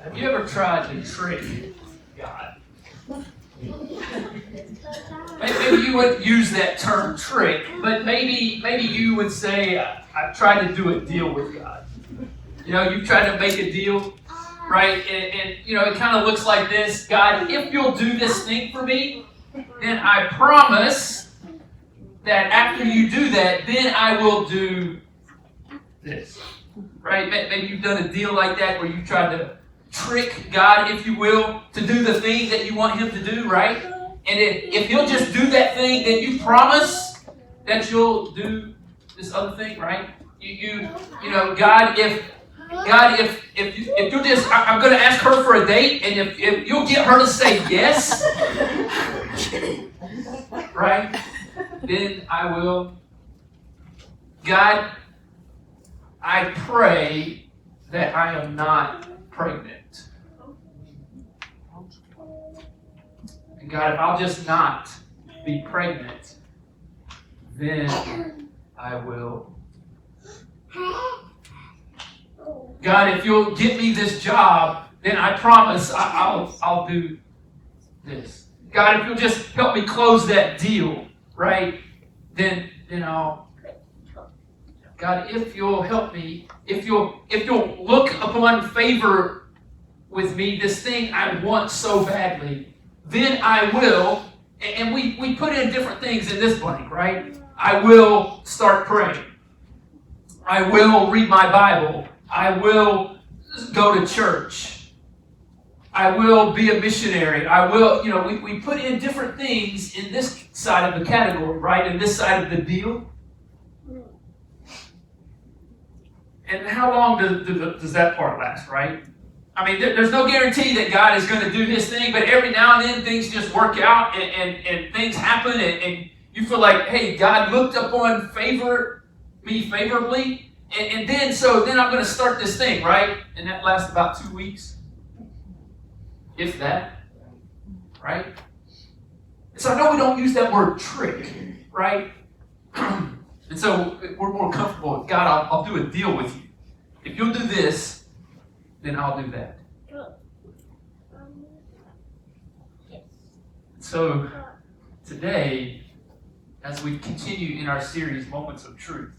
Have you ever tried to trick God? Maybe you wouldn't use that term trick, but maybe you would say, I've tried to do a deal with God. You've tried to make a deal, right? And it kind of looks like this. God, if you'll do this thing for me, then I promise that after you do that, then I will do this. Right? Maybe you've done a deal like that where you tried to trick God, if you will, to do the thing that you want Him to do, right? And if He'll just do that thing, then you promise that you'll do this other thing, right? God, if you'll just, I'm going to ask her for a date, and if you'll get her to say yes, right? Then I will. God, I pray that I am not pregnant. And God, if I'll just not be pregnant, then I will. God, if you'll get me this job, then I promise I'll do this. God, if you'll just help me close that deal, right? Then I'll. God, if you'll help me, if you'll look upon favor with me, this thing I want so badly, then I will. And we put in different things in this blank, right? I will start praying. I will read my Bible. I will go to church. I will be a missionary. I will, we put in different things in this side of the category, right? In this side of the deal. And how long does that part last, right? I mean, there's no guarantee that God is going to do His thing, but every now and then things just work out and things happen and you feel like, hey, God looked upon me favorably, and then I'm going to start this thing, right? And that lasts about 2 weeks, if that, right? So I know we don't use that word trick, right? And so we're more comfortable with God, I'll do a deal with you. If you'll do this, then I'll do that. So today, as we continue in our series, Moments of Truth,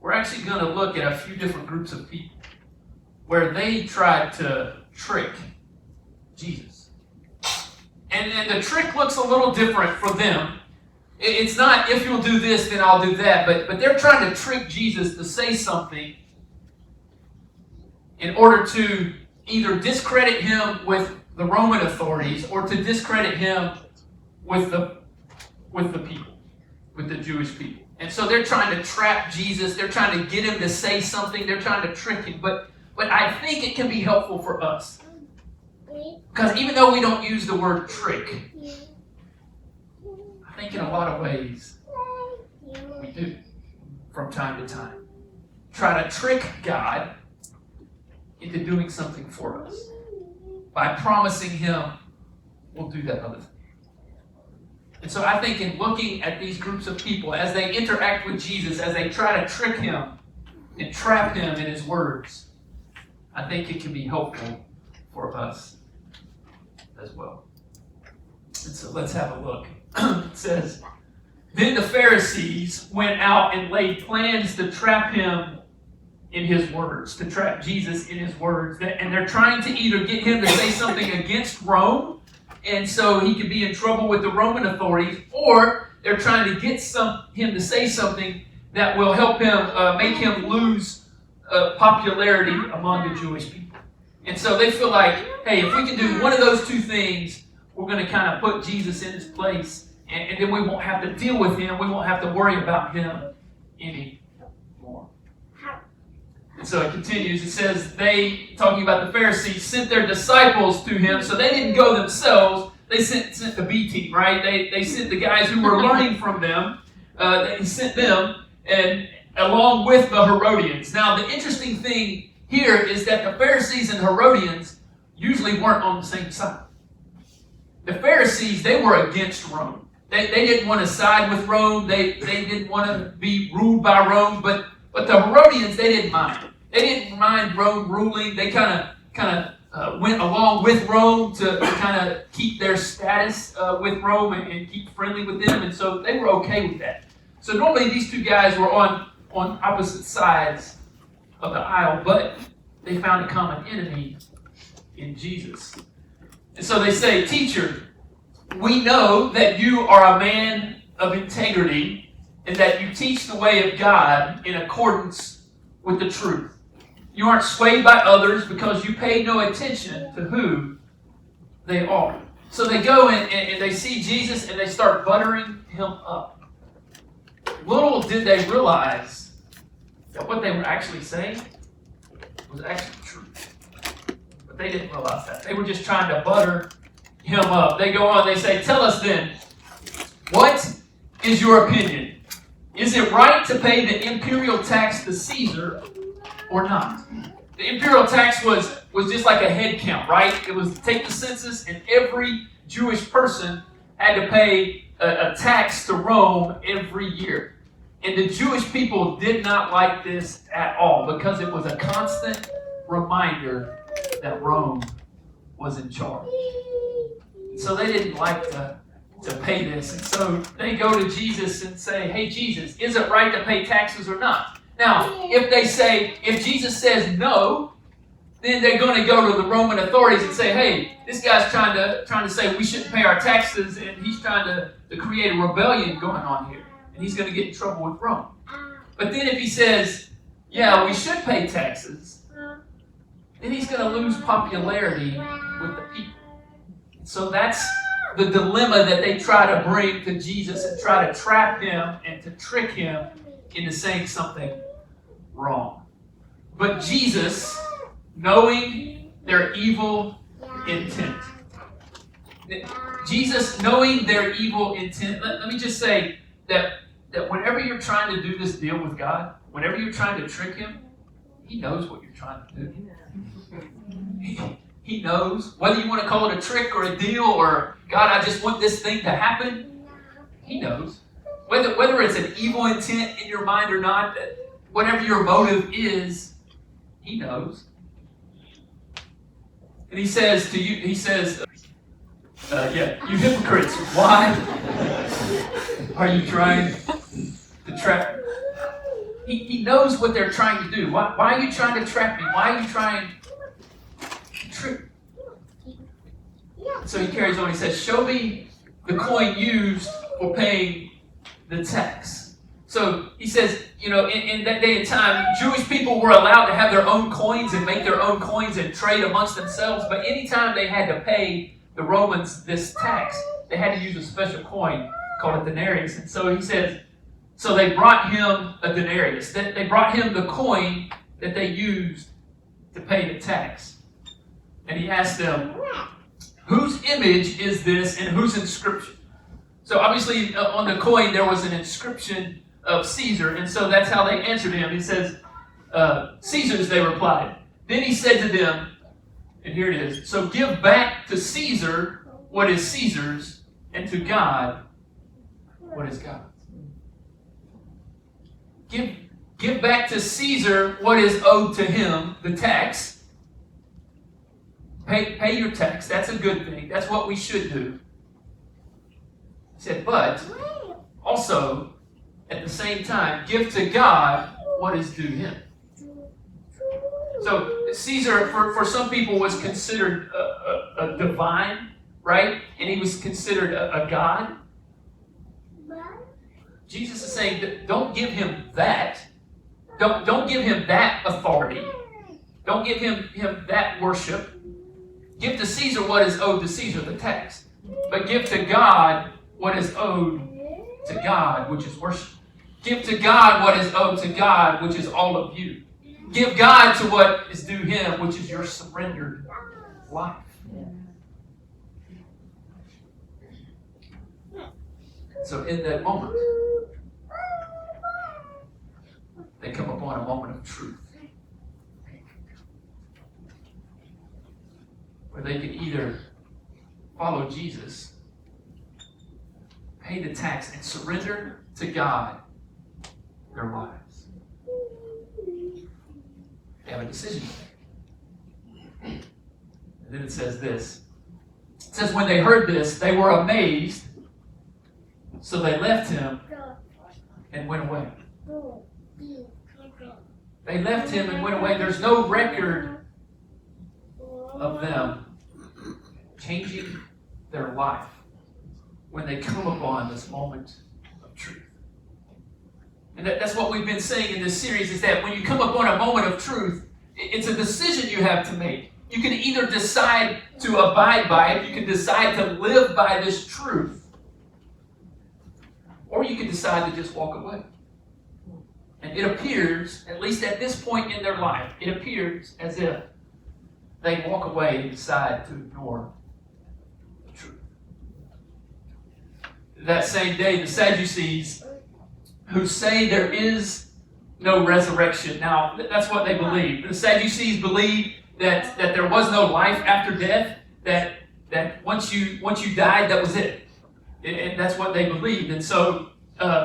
we're actually going to look at a few different groups of people where they tried to trick Jesus. And the trick looks a little different for them. It's not, if you'll do this, then I'll do that. But they're trying to trick Jesus to say something in order to either discredit Him with the Roman authorities or to discredit Him with the people, with the Jewish people. And so they're trying to trap Jesus. They're trying to get Him to say something. They're trying to trick Him. But I think it can be helpful for us. Because even though we don't use the word trick, I think in a lot of ways, we do, from time to time. Try to trick God into doing something for us by promising Him we'll do that other thing. And so I think in looking at these groups of people, as they interact with Jesus, as they try to trick Him and trap Him in His words, I think it can be helpful for us as well. And so let's have a look. It says, then the Pharisees went out and laid plans to trap Him in His words, to trap Jesus in His words. And they're trying to either get Him to say something against Rome, and so He could be in trouble with the Roman authorities, or they're trying to get Him to say something that will help Him, make Him lose popularity among the Jewish people. And so they feel like, hey, if we can do one of those two things, we're going to kind of put Jesus in His place, and then we won't have to deal with Him. We won't have to worry about Him anymore. And so it continues. It says, they, talking about the Pharisees, sent their disciples to Him. So they didn't go themselves. They sent the B team, right? They sent the guys who were learning from them. They sent them, and along with the Herodians. Now, the interesting thing here is that the Pharisees and Herodians usually weren't on the same side. The Pharisees, they were against Rome. They didn't want to side with Rome. They didn't want to be ruled by Rome. But the Herodians, they didn't mind. They didn't mind Rome ruling. They kind of went along with Rome to kind of keep their status with Rome and keep friendly with them, and so they were okay with that. So normally these two guys were on opposite sides of the aisle, but they found a common enemy in Jesus. And so they say, "Teacher, we know that you are a man of integrity and that you teach the way of God in accordance with the truth. You aren't swayed by others because you pay no attention to who they are." So they go and they see Jesus and they start buttering him up. Little did they realize that what they were actually saying was actually true. But they didn't realize that. They were just trying to butter him up. They go on, they say, "Tell us then, what is your opinion? Is it right to pay the imperial tax to Caesar or not?" The imperial tax was just like a head count, right? It was to take the census, and every Jewish person had to pay a tax to Rome every year. And the Jewish people did not like this at all because it was a constant reminder that Rome was in charge. So they didn't like to pay this. And so they go to Jesus and say, "Hey, Jesus, is it right to pay taxes or not?" Now, if Jesus says no, then they're going to go to the Roman authorities and say, "Hey, this guy's trying to say we shouldn't pay our taxes, and he's trying to create a rebellion going on here, and he's going to get in trouble with Rome." But then if he says, "Yeah, we should pay taxes," then he's going to lose popularity with the people. So that's the dilemma that they try to bring to Jesus and try to trap him and to trick him into saying something wrong. But Jesus, knowing their evil intent, let me just say that whenever you're trying to do this deal with God, whenever you're trying to trick him, he knows what you're trying to do. He knows. Whether you want to call it a trick or a deal or, "God, I just want this thing to happen," he knows. Whether it's an evil intent in your mind or not, whatever your motive is, he knows. And he says to you, "You hypocrites, why are you trying to trap me?" He knows what they're trying to do. Why are you trying to trap me? Why are you trying to trick me? So he carries on. He says, "Show me the coin used for paying the tax." So he says, in that day and time, Jewish people were allowed to have their own coins and make their own coins and trade amongst themselves. But anytime they had to pay the Romans this tax, they had to use a special coin called a denarius. And so he says, so they brought him a denarius. They brought him the coin that they used to pay the tax. And he asked them, "Whose image is this and whose inscription?" So obviously on the coin there was an inscription of Caesar, and so that's how they answered him. He says, "Caesar's," they replied. Then he said to them, and here it is, "So give back to Caesar what is Caesar's, and to God what is God's." Give back to Caesar what is owed to him, the tax. Pay your tax. That's a good thing. That's what we should do. He said, but also, at the same time, give to God what is due him. So Caesar, for some people, was considered a divine, right? And he was considered a god. Jesus is saying that don't give him that. Don't give him that authority. Don't give him that worship. Give to Caesar what is owed to Caesar, the tax. But give to God what is owed to God, which is worship. Give to God what is owed to God, which is all of you. Give God to what is due him, which is your surrendered life. So in that moment, they come upon a moment of truth, where they can either follow Jesus, pay the tax, and surrender to God their lives. They have a decision to make. And then it says this. It says, when they heard this, they were amazed. So they left him and went away. They left him and went away. There's no record of them changing their life when they come upon this moment of truth. And that's what we've been saying in this series, is that when you come upon a moment of truth, it's a decision you have to make. You can either decide to abide by it, you can decide to live by this truth, or you can decide to just walk away. And it appears, at least at this point in their life, it appears as if they walk away and decide to ignore the truth. That same day, the Sadducees, who say there is no resurrection. Now, that's what they believe. The Sadducees believe that there was no life after death, that once you died, that was it. And that's what they believed. And so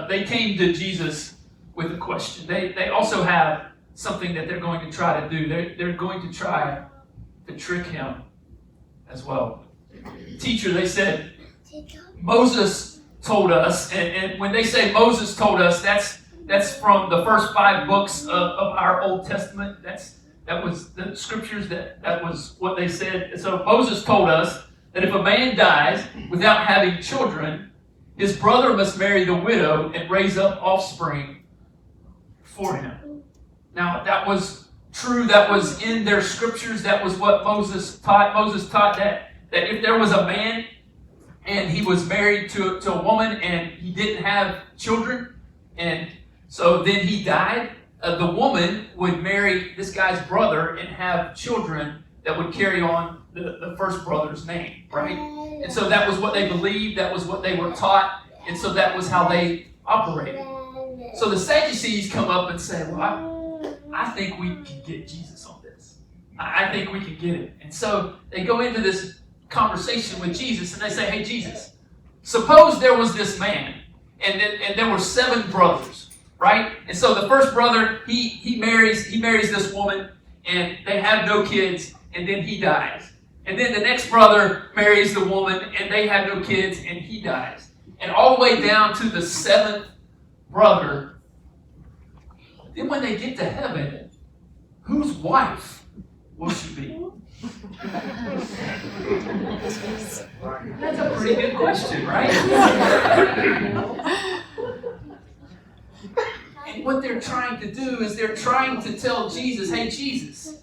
they came to Jesus with a question. They also have something that they're going to try to do. They're going to try to trick him as well. Teacher, they said, Moses told us, and when they say Moses told us, that's from the first 5 books of our Old Testament. That was the scriptures, that was what they said. So Moses told us that if a man dies without having children, his brother must marry the widow and raise up offspring for him. Now, that was true. That was in their scriptures. That was what Moses taught. Moses taught that if there was a man and he was married to a woman and he didn't have children, and so then he died, the woman would marry this guy's brother and have children that would carry on the first brother's name, right? And so that was what they believed, that was what they were taught, and so that was how they operated. So the Sadducees come up and say, well, I think we can get Jesus on this. I think we can get it. And so they go into this conversation with Jesus and they say, hey, Jesus, suppose there was this man and there were 7 brothers, right? And so the first brother, he marries this woman and they have no kids, and then he dies. And then the next brother marries the woman and they have no kids and he dies. And all the way down to the 7th brother. Then when they get to heaven, whose wife will she be? That's a pretty good question, right? And what they're trying to do is they're trying to tell Jesus, hey, Jesus,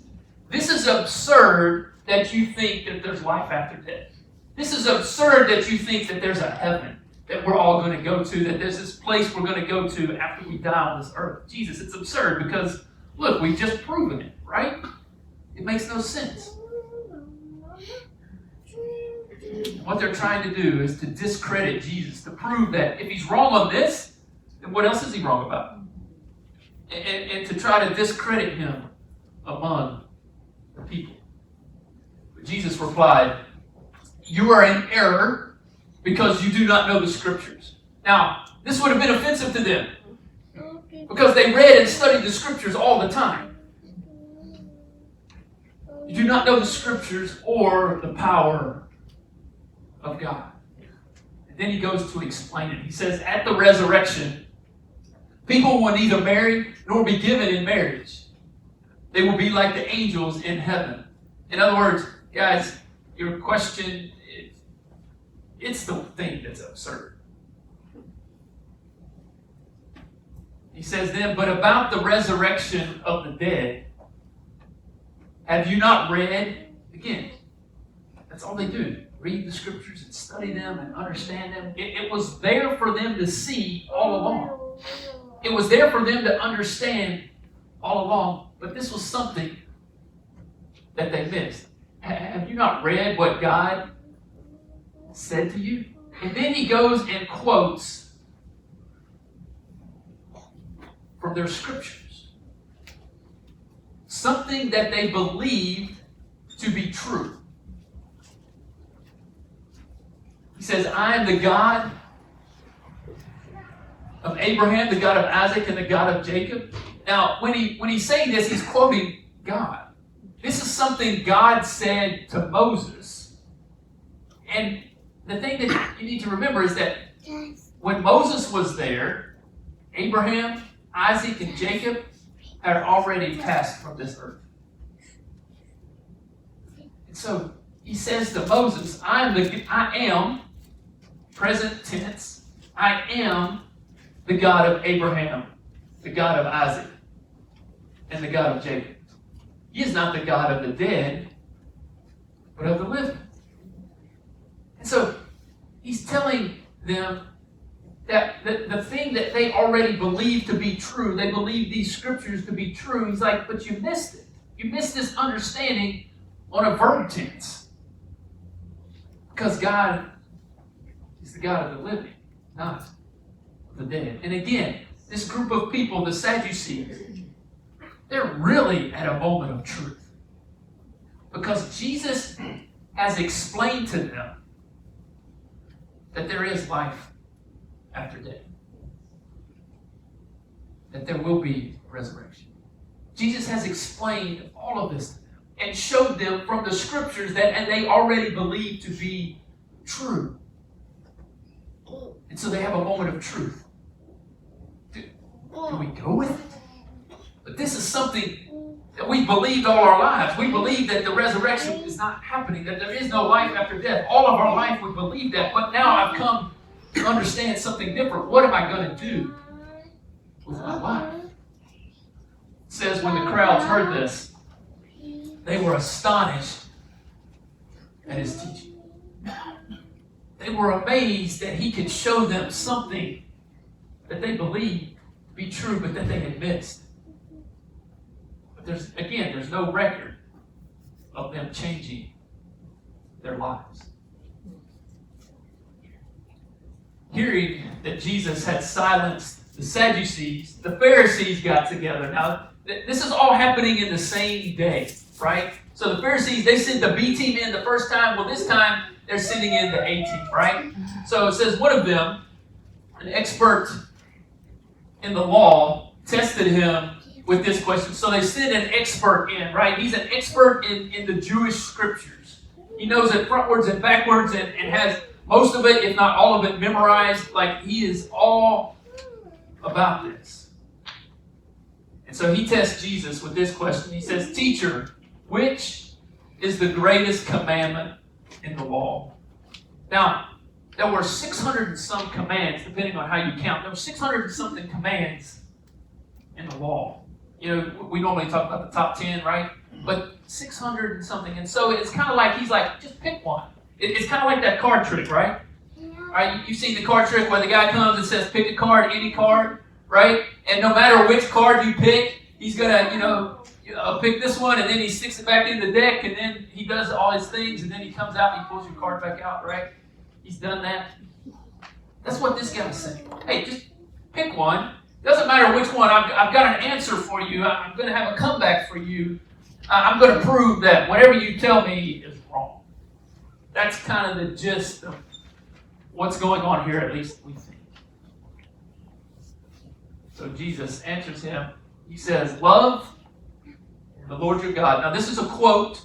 this is absurd that you think that there's life after death. This is absurd that you think that there's a heaven that we're all going to go to, that there's this place we're going to go to after we die on this earth. Jesus, it's absurd because, look, we've just proven it, right? It makes no sense. What they're trying to do is to discredit Jesus, to prove that if he's wrong on this, then what else is he wrong about? And to try to discredit him among the people. But Jesus replied, you are in error because you do not know the scriptures. Now, this would have been offensive to them because they read and studied the scriptures all the time. You do not know the scriptures or the power of God. And then he goes to explain it. He says, at the resurrection, people will neither marry nor be given in marriage. They will be like the angels in heaven. In other words, guys, your question, it's the thing that's absurd. He says then, but about the resurrection of the dead, have you not read? Again, that's all they do. Read the scriptures and study them and understand them. It was there for them to see all along. It was there for them to understand all along. But this was something that they missed. Have you not read what God said to you? And then he goes and quotes from their scriptures. Something that they believed to be true. He says, I am the God of Abraham, the God of Isaac, and the God of Jacob. Now, when he's saying this, he's quoting God. This is something God said to Moses. And the thing that you need to remember is that when Moses was there, Abraham, Isaac, and Jacob had already passed from this earth. And so he says to Moses, I am, present tense, I am the God of Abraham, the God of Isaac, and the God of Jacob. He is not the God of the dead, but of the living. And so he's telling them that the thing that they already believed to be true, they believed these scriptures to be true. He's like, but you missed it. You missed this understanding on a verb tense. Because God is the God of the living, not the dead. And again, this group of people, the Sadducees, they're really at a moment of truth. Because Jesus has explained to them that there is life after death. That there will be resurrection. Jesus has explained all of this to them and showed them from the scriptures that and they already believe to be true. And so they have a moment of truth. Do we go with it? But this is something that we believed all our lives. We believe that the resurrection is not happening, that there is no life after death. All of our life we believe that, but now I've come to understand something different. What am I going to do with my life? It says when the crowds heard this, they were astonished at his teaching. They were amazed that he could show them something that they believed to be true, but that they had missed. But there's no record of them changing their lives. Hearing that Jesus had silenced the Sadducees, the Pharisees got together. Now, this is all happening in the same day, right? So the Pharisees, they sent the B team in the first time. Well, this time, they're sending in the A team, right? So it says one of them, an expert in the law, tested him with this question. So they sent an expert in, right? He's an expert in the Jewish scriptures. He knows it frontwards and backwards and has most of it, if not all of it, memorized. Like, he is all about this. And so he tests Jesus with this question. He says, Teacher, which is the greatest commandment in the law? Now, there were 600 and some commands, depending on how you count. There were 600 and something commands in the law. You know, we normally talk about the top 10, right? But 600 and something. And so it's kind of like, he's like, just pick one. It's kind of like that card trick, right? Right? You've seen the card trick where the guy comes and says, pick a card, any card, right? And no matter which card you pick, he's going to, pick this one, and then he sticks it back in the deck, and then he does all his things, and then he comes out and he pulls your card back out, right? He's done that. That's what this guy's saying. Hey, just pick one. Doesn't matter which one. I've got an answer for you. I'm going to have a comeback for you. I'm going to prove that whatever you tell me is wrong. That's kind of the gist of what's going on here, at least we think. So Jesus answers him. He says, love the Lord your God. Now this is a quote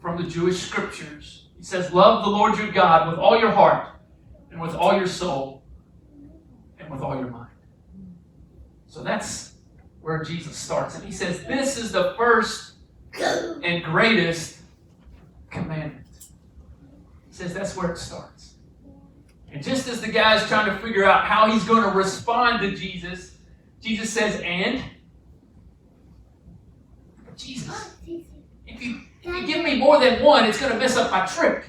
from the Jewish scriptures. He says, love the Lord your God with all your heart and with all your soul and with all your mind. So that's where Jesus starts. And he says, this is the first and greatest commandment. He says that's where it starts. And just as the guy's trying to figure out how he's going to respond to Jesus, Jesus says, and? Jesus, if you give me more than one, it's going to mess up my trick.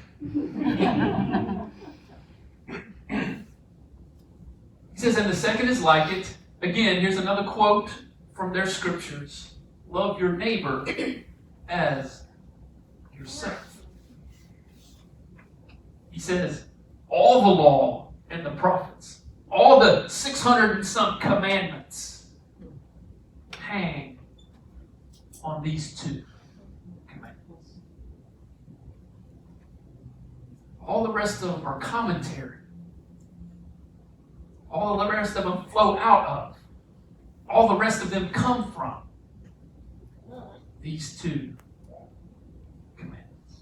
He says, and the second is like it. Again, here's another quote from their scriptures. Love your neighbor as yourself. He says, all the law and the prophets, all the 600 and some commandments hang on these two commandments. All the rest of them are commentary. All the rest of them flow out of. All the rest of them come from these two commandments.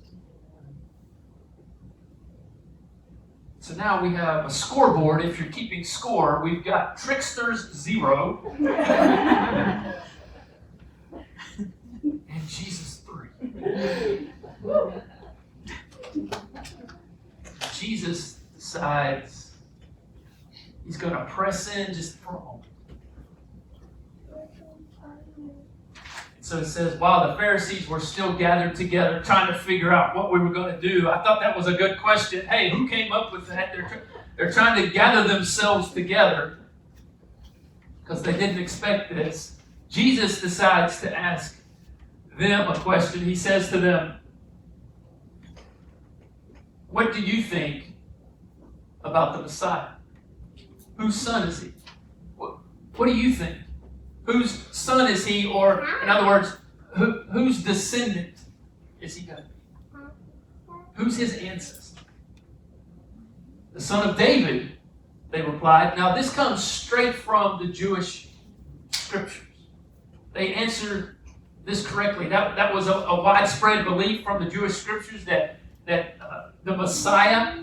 So now we have a scoreboard. If you're keeping score, we've got tricksters 0 and Jesus 3. Jesus decides he's going to press in just for a moment. So it says, while the Pharisees were still gathered together trying to figure out what we were going to do, I thought that was a good question. Hey, who came up with that? They're trying to gather themselves together because they didn't expect this. Jesus decides to ask them a question. He says to them, what do you think about the Messiah? Whose son is he? What do you think? Whose son is he? Or, in other words, whose descendant is he going to be? Who's his ancestor? The son of David, they replied. Now, this comes straight from the Jewish scriptures. They answered this correctly. That was a widespread belief from the Jewish scriptures that the Messiah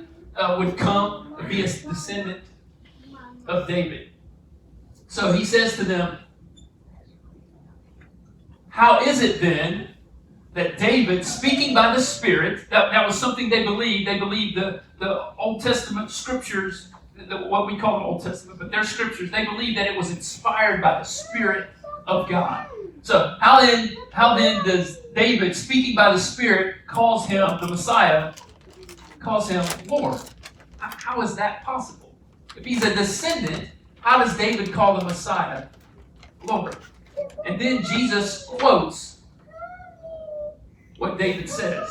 would come to be a descendant of David. So he says to them, how is it then that David, speaking by the Spirit, that was something they believed the Old Testament scriptures, what we call the Old Testament, but their scriptures, they believed that it was inspired by the Spirit of God. So how then does David, speaking by the Spirit, calls him the Messiah, calls him Lord? How is that possible? If he's a descendant, how does David call the Messiah Lord? And then Jesus quotes what David says.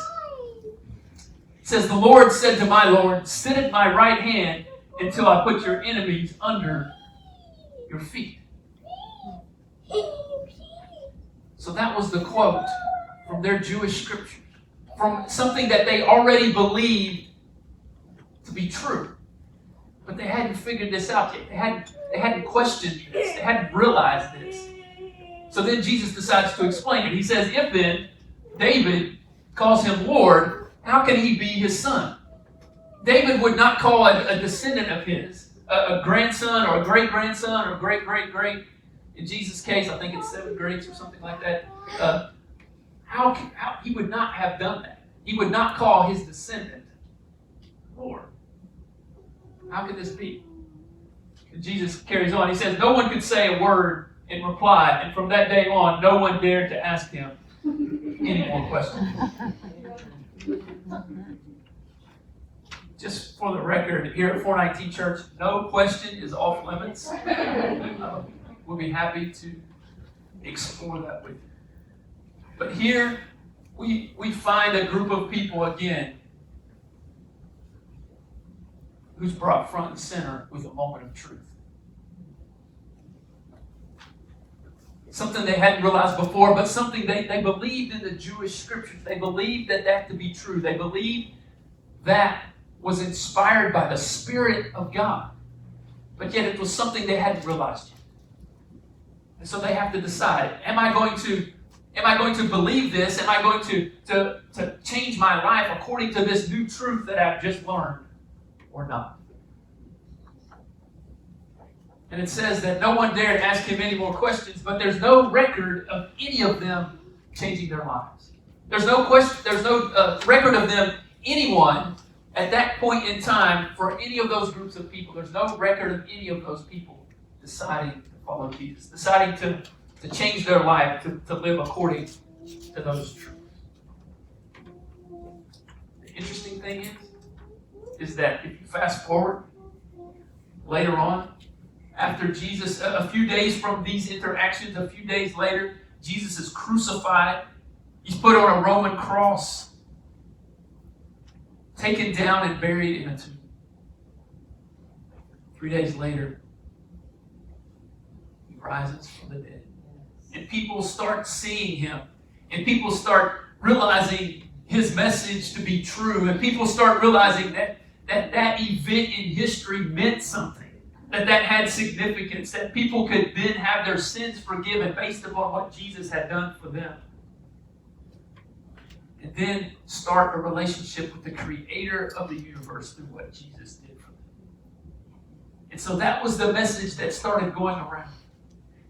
It says, the Lord said to my Lord, sit at my right hand until I put your enemies under your feet. So that was the quote from their Jewish scriptures, from something that they already believed to be true. But they hadn't figured this out yet. They hadn't questioned this. They hadn't realized this. So then Jesus decides to explain it. He says, if then David calls him Lord, how can he be his son? David would not call a descendant of his, a grandson or a great-grandson or great-great-great. In Jesus' case, I think it's 7 greats or something like that. How he would not have done that. He would not call his descendant Lord. How could this be? And Jesus carries on. He says, no one could say a word in reply, and from that day on, no one dared to ask him any more questions. Just for the record, here at 419 Church, no question is off limits. We'll be happy to explore that with you. But here, we find a group of people again who's brought front and center with a moment of truth. Something they hadn't realized before, but something they believed in the Jewish scriptures. They believed that to be true. They believed that was inspired by the Spirit of God. But yet it was something they hadn't realized yet. And so they have to decide, am I going to believe this? Am I going to change my life according to this new truth that I've just learned or not? And it says that no one dared ask him any more questions, but there's no record of any of them changing their lives. There's no record of them, anyone, at that point in time, for any of those groups of people. There's no record of any of those people deciding to follow Jesus, deciding to change their life, to live according to those truths. The interesting thing is that if you fast forward later on, after Jesus, a few days from these interactions, a few days later, Jesus is crucified. He's put on a Roman cross, taken down and buried in a tomb. 3 days later, he rises from the dead. And people start seeing him. And people start realizing his message to be true. And people start realizing that event in history meant something. That had significance. That people could then have their sins forgiven based upon what Jesus had done for them. and then start a relationship with the creator of the universe through what Jesus did for them. And so that was the message that started going around.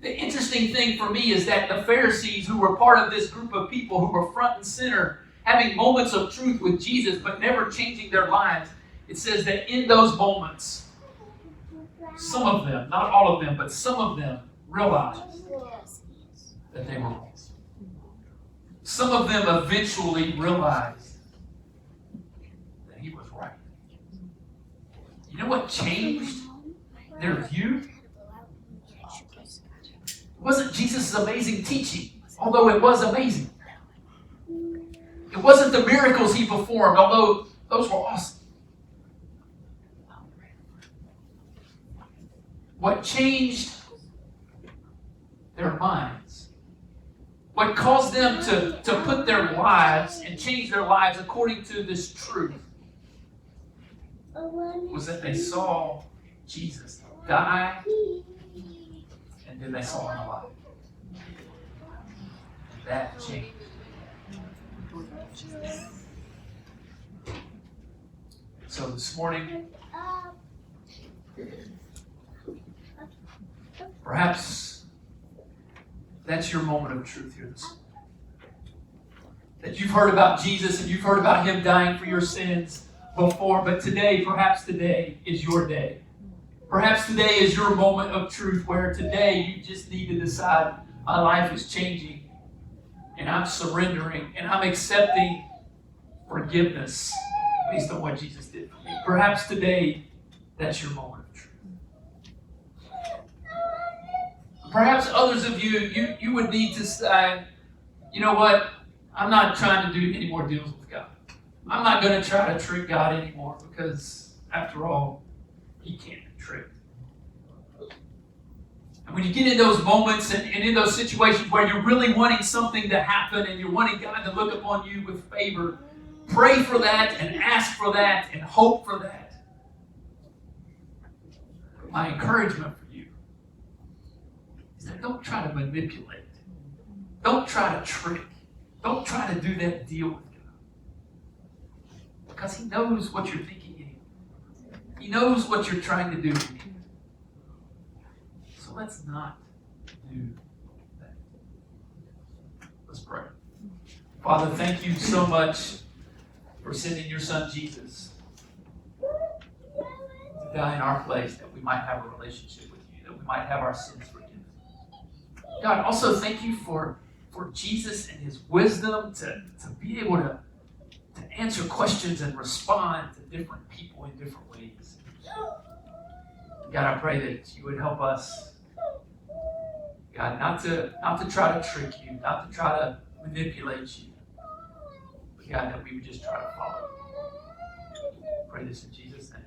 The interesting thing for me is that the Pharisees, who were part of this group of people who were front and center, having moments of truth with Jesus but never changing their lives, it says that in those moments, some of them, not all of them, but some of them realized that they were wrong. Some of them eventually realized that he was right. You know what changed their view? It wasn't Jesus' amazing teaching, although it was amazing. It wasn't the miracles he performed, although those were awesome. What changed their minds, what caused them to put their lives and change their lives according to this truth, was that they saw Jesus die, and then they saw him alive. And that changed. So this morning, perhaps that's your moment of truth here this morning. That you've heard about Jesus and you've heard about him dying for your sins before, but today, perhaps today is your day. Perhaps today is your moment of truth where today you just need to decide, my life is changing and I'm surrendering and I'm accepting forgiveness based on what Jesus did for me. Perhaps today that's your moment of truth. Perhaps others of you would need to say, you know what, I'm not trying to do any more deals with God. I'm not going to try to trick God anymore because, after all, he can't be tricked. And when you get in those moments and in those situations where you're really wanting something to happen and you're wanting God to look upon you with favor, pray for that and ask for that and hope for that. But my encouragement for you is that don't try to manipulate. Don't try to trick. Don't try to do that deal with God. Because he knows what you're thinking anyway. He knows what you're trying to do anyway. So let's not do that. Let's pray. Father, thank you so much for sending your son Jesus to die in our place that we might have a relationship with you, that we might have our sins forgiven. God, also thank you for Jesus and his wisdom to be able to answer questions and respond to different people in different ways. God, I pray that you would help us, God, not to try to trick you, not to try to manipulate you, but God, that we would just try to follow you. Pray this in Jesus' name.